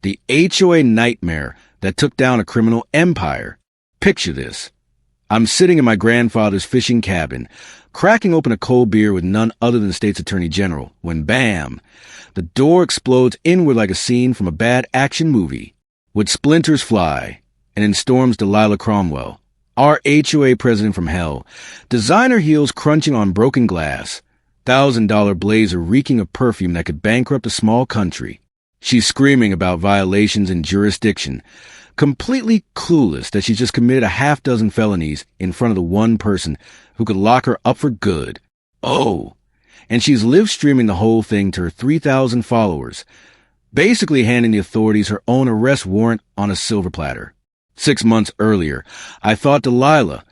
The HOA nightmare that took down a criminal empire. Picture this. I'm sitting in my grandfather's fishing cabin, cracking open a cold beer with none other than the state's attorney general, when bam! The door explodes inward like a scene from a bad action movie. Would splinters fly, and in storms Delilah Cromwell, our HOA president from hell, designer heels crunching on broken glass, $1,000 blazer reeking of perfume that could bankrupt a small country. She's screaming about violations in jurisdiction, completely clueless that she's just committed a half-dozen felonies in front of the one person who could lock her up for good. Oh, and she's live-streaming the whole thing to her 3,000 followers, basically handing the authorities her own arrest warrant on a silver platter. 6 months earlier, I thought Delilah,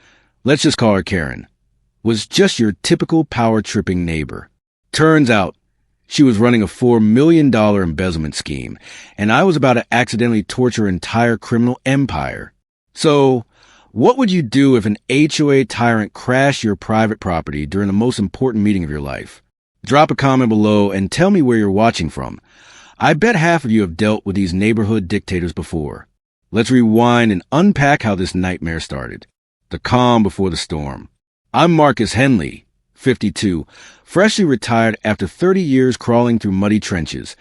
let's just call her Karen, was just your typical power-tripping neighbor. Turns out, she was running a $4 million embezzlement scheme, and I was about to accidentally torture her entire criminal empire. So, what would you do if an HOA tyrant crashed your private property during the most important meeting of your life? Drop a comment below and tell me where you're watching from. I bet half of you have dealt with these neighborhood dictators before. Let's rewind and unpack how this nightmare started. The calm before the storm. I'm Marcus Henley, 52, freshly retired after 30 years crawling through muddy trenches,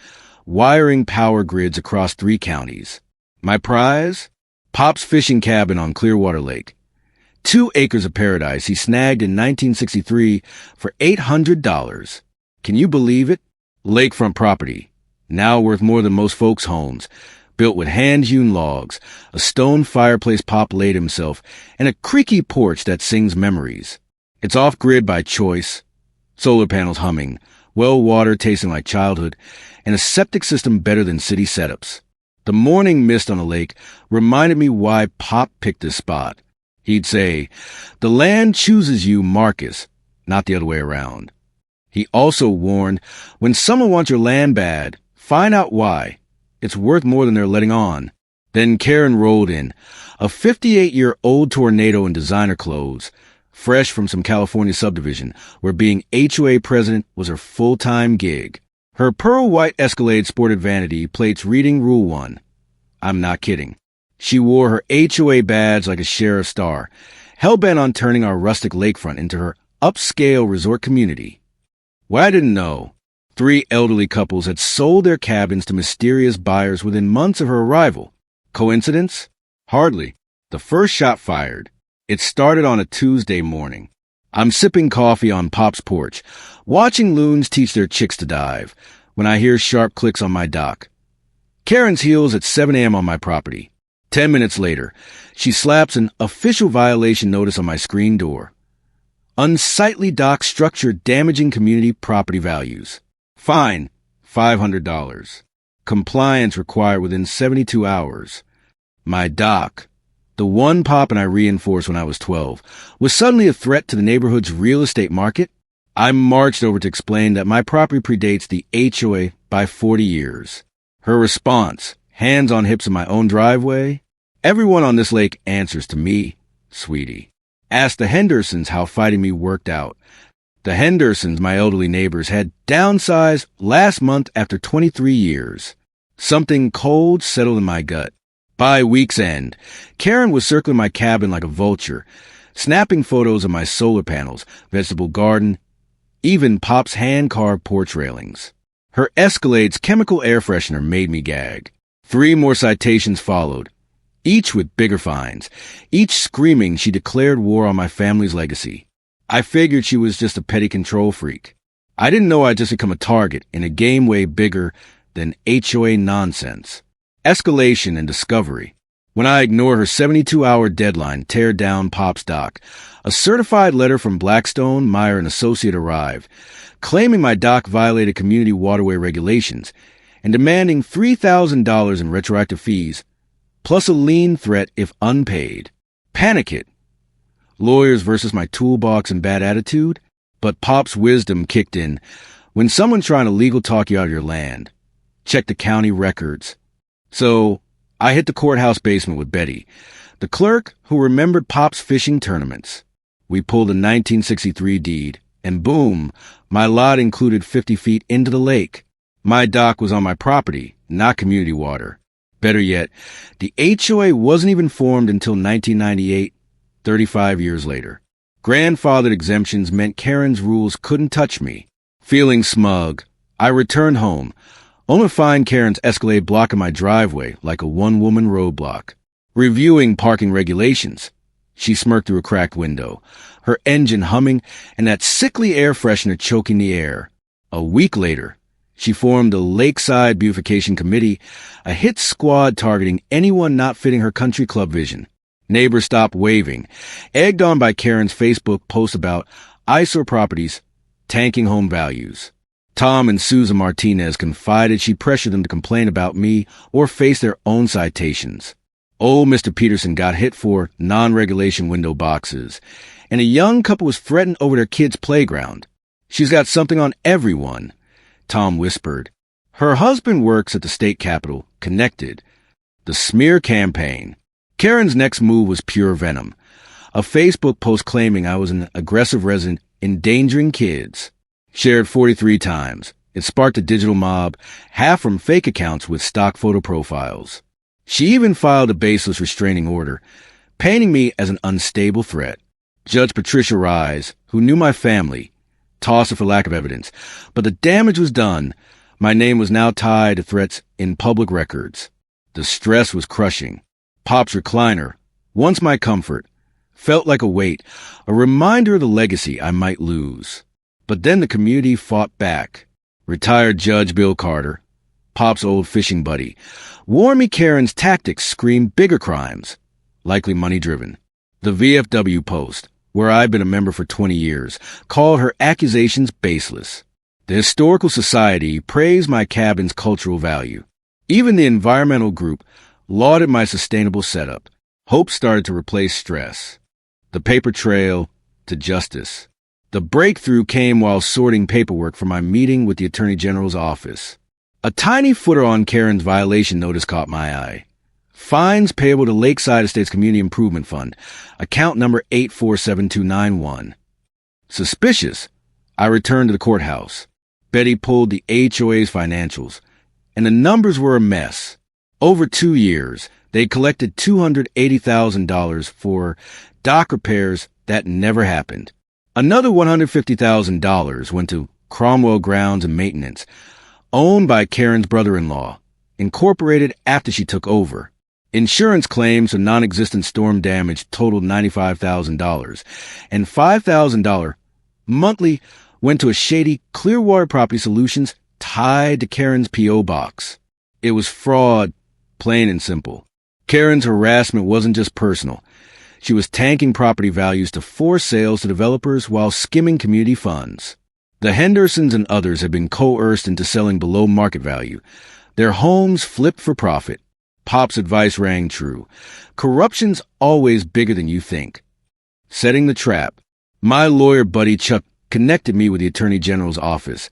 wiring power grids across 3 counties. My prize? Pop's fishing cabin on Clearwater Lake. 2 acres of paradise he snagged in 1963 for $800. Can you believe it? Lakefront property, now worth more than most folks' homes, built with hand-hewn logs, a stone fireplace Pop laid himself, and a creaky porch that sings memories. It's off-grid by choice, solar panels humming, well water tasting like childhood, and a septic system better than city setups. The morning mist on the lake reminded me why Pop picked this spot. He'd say, "The land chooses you, Marcus," not the other way around. He also warned, when someone wants your land bad, find out why. It's worth more than they're letting on. Then Karen rolled in, a 58-year-old tornado in designer clothes, fresh from some California subdivision, where being HOA president was her full-time gig. Her pearl-white Escalade sported vanity plates reading Rule 1. I'm not kidding. She wore her HOA badge like a sheriff's star, hell-bent on turning our rustic lakefront into her upscale resort community. What I didn't know, 3 elderly couples had sold their cabins to mysterious buyers within months of her arrival. Coincidence? Hardly. The first shot fired. It started on a Tuesday morning. I'm sipping coffee on Pop's porch, watching loons teach their chicks to dive, when I hear sharp clicks on my dock. Karen's heels at 7 a.m. on my property. 10 minutes later, she slaps an official violation notice on my screen door. Unsightly dock structure damaging community property values. Fine, $500. Compliance required within 72 hours. My dock, the one Pop and I reinforced when I was 12, was suddenly a threat to the neighborhood's real estate market. I marched over to explain that my property predates the HOA by 40 years. Her response, hands on hips in my own driveway? Everyone on this lake answers to me, sweetie. Ask the Hendersons how fighting me worked out. The Hendersons, my elderly neighbors, had downsized last month after 23 years. Something cold settled in my gut. By week's end, Karen was circling my cabin like a vulture, snapping photos of my solar panels, vegetable garden, even Pop's hand-carved porch railings. Her Escalade's chemical air freshener made me gag. 3 more citations followed, each with bigger fines, each screaming she declared war on my family's legacy. I figured she was just a petty control freak. I didn't know I'd just become a target in a game way bigger than HOA nonsense. Escalation and discovery. When I ignore her 72-hour deadline, tear down Pop's dock, a certified letter from Blackstone, Meyer & Associate arrived, claiming my dock violated community waterway regulations and demanding $3,000 in retroactive fees, plus a lien threat if unpaid. Panic hit. Lawyers versus my toolbox and bad attitude, but Pop's wisdom kicked in. When someone's trying to legal talk you out of your land, check the county records. So, I hit the courthouse basement with Betty, the clerk who remembered Pop's fishing tournaments. We pulled a 1963 deed, and boom, my lot included 50 feet into the lake. My dock was on my property, not community water. Better yet, the HOA wasn't even formed until 1998, 35 years later. Grandfathered exemptions meant Karen's rules couldn't touch me. Feeling smug, I returned home, only to find Karen's Escalade blocking my driveway like a one-woman roadblock. Reviewing parking regulations, she smirked through a cracked window, her engine humming and that sickly air freshener choking the air. A week later, she formed the Lakeside Beautification Committee, a hit squad targeting anyone not fitting her country club vision. Neighbors stopped waving, egged on by Karen's Facebook post about eyesore properties tanking home values. Tom and Susan Martinez confided she pressured them to complain about me or face their own citations. Old Mr. Peterson got hit for non-regulation window boxes, and a young couple was threatened over their kid's playground. She's got something on everyone, Tom whispered. Her husband works at the state capitol, connected. The smear campaign. Karen's next move was pure venom. A Facebook post claiming I was an aggressive resident endangering kids. Shared 43 times. It sparked a digital mob, half from fake accounts with stock photo profiles. She even filed a baseless restraining order, painting me as an unstable threat. Judge Patricia Rise, who knew my family, tossed it for lack of evidence, but the damage was done. My name was now tied to threats in public records. The stress was crushing. Pop's recliner, once my comfort, felt like a weight, a reminder of the legacy I might lose. But then the community fought back. Retired Judge Bill Carter, Pop's old fishing buddy, warned me Karen's tactics screamed bigger crimes, likely money-driven. The VFW Post, where I've been a member for 20 years, called her accusations baseless. The Historical Society praised my cabin's cultural value. Even the environmental group lauded my sustainable setup. Hope started to replace stress. The paper trail to justice. The breakthrough came while sorting paperwork for my meeting with the Attorney General's office. A tiny footer on Karen's violation notice caught my eye. Fines payable to Lakeside Estates Community Improvement Fund, account number 847291. Suspicious, I returned to the courthouse. Betty pulled the HOA's financials, and the numbers were a mess. Over 2 years, they collected $280,000 for dock repairs that never happened. Another $150,000 went to Cromwell Grounds and Maintenance, owned by Karen's brother-in-law, incorporated after she took over. Insurance claims for non-existent storm damage totaled $95,000, and $5,000 monthly went to a shady Clearwater Property Solutions tied to Karen's P.O. box. It was fraud, plain and simple. Karen's harassment wasn't just personal. She was tanking property values to force sales to developers while skimming community funds. The Hendersons and others had been coerced into selling below market value. Their homes flipped for profit. Pop's advice rang true. Corruption's always bigger than you think. Setting the trap. My lawyer buddy Chuck connected me with the Attorney General's office,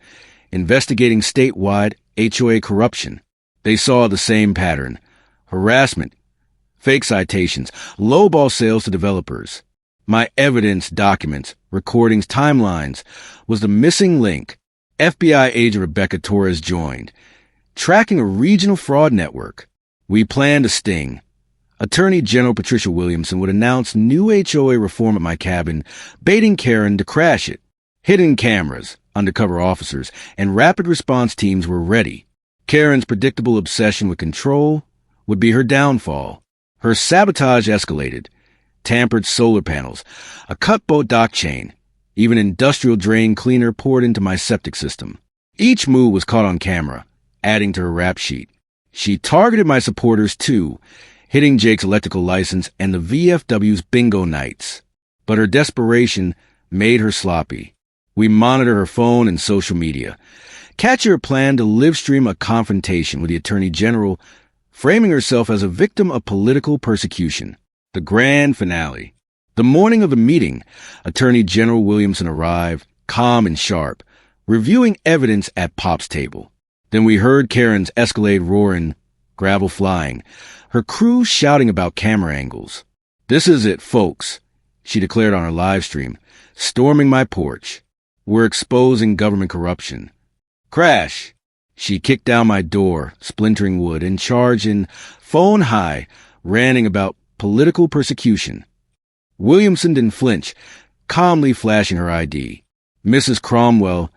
investigating statewide HOA corruption. They saw the same pattern. Harassment, fake citations, lowball sales to developers. My evidence, documents, recordings, timelines was the missing link. FBI agent Rebecca Torres joined, tracking a regional fraud network. We planned a sting. Attorney General Patricia Williamson would announce new HOA reform at my cabin, baiting Karen to crash it. Hidden cameras, undercover officers, and rapid response teams were ready. Karen's predictable obsession with control would be her downfall. Her sabotage escalated. Tampered solar panels, a cut-boat dock chain, even industrial drain cleaner poured into my septic system. Each move was caught on camera, adding to her rap sheet. She targeted my supporters too, hitting Jake's electrical license and the VFW's bingo nights. But her desperation made her sloppy. We monitor her phone and social media. Catch her plan to live stream a confrontation with the Attorney General, framing herself as a victim of political persecution. The grand finale. The morning of the meeting, Attorney General Williamson arrived, calm and sharp, reviewing evidence at Pop's table. Then we heard Karen's Escalade roaring, gravel flying, her crew shouting about camera angles. "This is it, folks," she declared on her live stream, storming my porch. "We're exposing government corruption." Crash. She kicked down my door, splintering wood, and charged in, phone high, ranting about political persecution. Williamson didn't flinch, calmly flashing her ID. Mrs. Cromwell,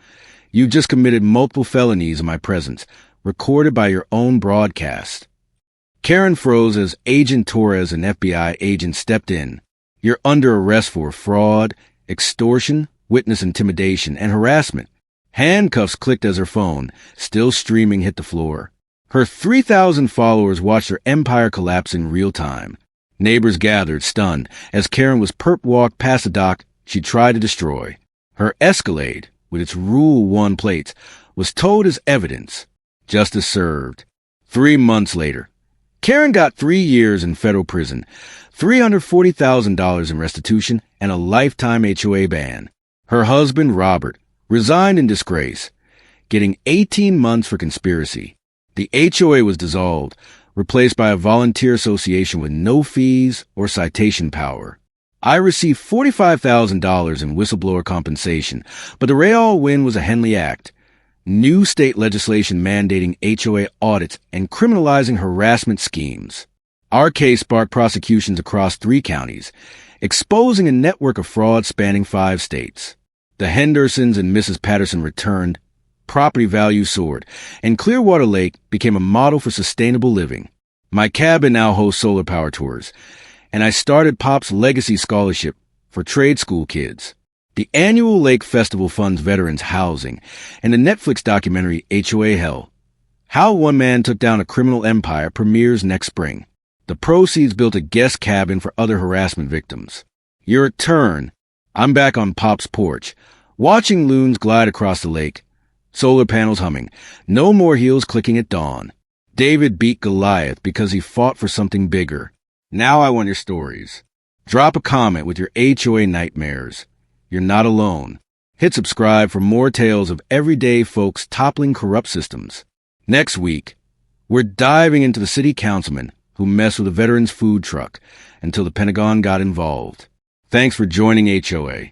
you just committed multiple felonies in my presence, recorded by your own broadcast. Karen froze as Agent Torres, an FBI agent, stepped in. You're under arrest for fraud, extortion, witness intimidation, and harassment. Handcuffs clicked as her phone, still streaming, hit the floor. Her 3,000 followers watched her empire collapse in real time. Neighbors gathered, stunned, as Karen was perp-walked past the dock she tried to destroy. Her Escalade, with its Rule 1 plates, was towed as evidence. Justice served. 3 months later, Karen got 3 years in federal prison, $340,000 in restitution, and a lifetime HOA ban. Her husband, Robert, resigned in disgrace, getting 18 months for conspiracy. The HOA was dissolved, replaced by a volunteer association with no fees or citation power. I received $45,000 in whistleblower compensation, but the real win was a Henley Act, new state legislation mandating HOA audits and criminalizing harassment schemes. Our case sparked prosecutions across 3 counties, exposing a network of fraud spanning 5 states. The Hendersons and Mrs. Patterson returned, property value soared, and Clearwater Lake became a model for sustainable living. My cabin now hosts solar power tours, and I started Pop's Legacy Scholarship for trade school kids. The annual Lake Festival funds veterans housing, and the Netflix documentary HOA Hell, How One Man Took Down a Criminal Empire, premieres next spring. The proceeds built a guest cabin for other harassment victims. Your turn. I'm back on Pop's porch, watching loons glide across the lake, solar panels humming, no more heels clicking at dawn. David beat Goliath because he fought for something bigger. Now I want your stories. Drop a comment with your HOA nightmares. You're not alone. Hit subscribe for more tales of everyday folks toppling corrupt systems. Next week, we're diving into the city councilman who messed with a veteran's food truck until the Pentagon got involved. Thanks for joining HOA.